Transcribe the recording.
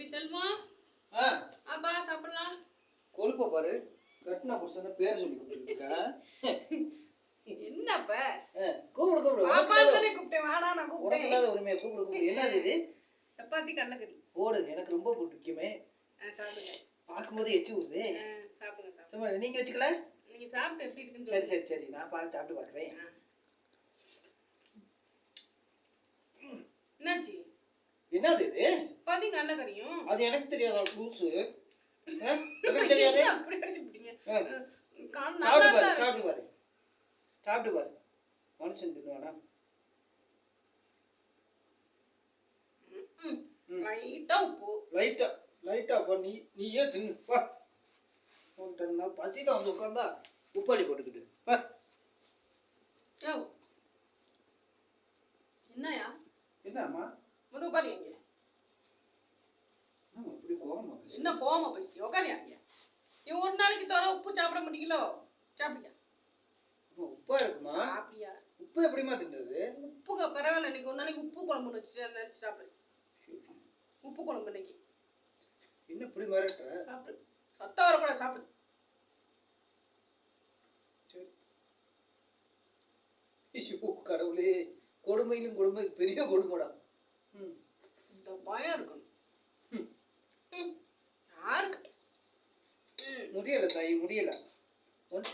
தம்பி செல்வம் அப்பா சாப்பிடலாம். கொழுப்ப பாரு, கட்டின புருஷன பேர் சொல்லி கூப்பிட்டுருக்கா. என்னப்ப கூப்பிடு கூப்பிடு, பாப்பான்னு கூப்பிட்டேன். வாடா நான் கூப்பிட்டேன். உனக்கு இல்லாத உரிமையை கூப்பிடு கூப்பிடு. என்னது இது? சப்பாத்தி கடலைக்கறி போடு, எனக்கு ரொம்ப பிடிக்குமே. சாப்பிடுங்க. பார்க்கும்போது எச்சி ஊறுதே. சாப்பிடுங்க சாப்பிடுங்க. சும்மா நீங்க வச்சுக்கல. நீங்க சாப்பிட்டு எப்படி இருக்குன்னு சரி சரி சரி, நான் பார்த்து சாப்பிட்டு பார்க்குறேன். என்னாச்சு? என்னது இது? பாதி கடலைக்கறியும். அது எனக்கு தெரியாதா லூசு? எனக்கு தெரியாது. அப்படி அடிச்சு விட்டீங்க. சாப்பிட்டு பாரு சாப்பிட்டு பாரு சாப்பிட்டு பாரு. மனுஷன் தின்னுவானா? லைட்டா உப்பு. லைட்டா லைட்டா போ. நீயே தின்னு பா. உன்கிட்ட பசி தான் வந்து உட்காந்தா உப்பாளி போட்டுக்கிட்டு பா. என்னயா? என்னம்மா முத உட்காரியாங்க. இப்படி கோவமா பேசு. என்ன கோவமா பேசி உட்காரியாங்க? நீ ஒரு நாளைக்கு தோற உப்பு சாப்பிட மாட்டீங்களோ? சாப்பிடியா? உப்பா இருக்குமா? சாப்பிடியா? உப்பு எப்படிமா தின்றது? உப்புங்க பரவாயில்ல. இன்னைக்கு ஒரு நாளைக்கு உப்பு குழம்பு வச்சு சாப்பிடு. உப்பு குழம்பு இன்னைக்கு. என்ன இப்படி மிரட்டுற? சாப்பிடு. சத்தம் வரக்கூடாது, சாப்பிடு. கடவுளே, கொடுமையிலும் கொடுமை பெரிய கொடுமைடா. இந்த பயம் இருக்கணும். யாருக்கு முடியல தாய், முடியல.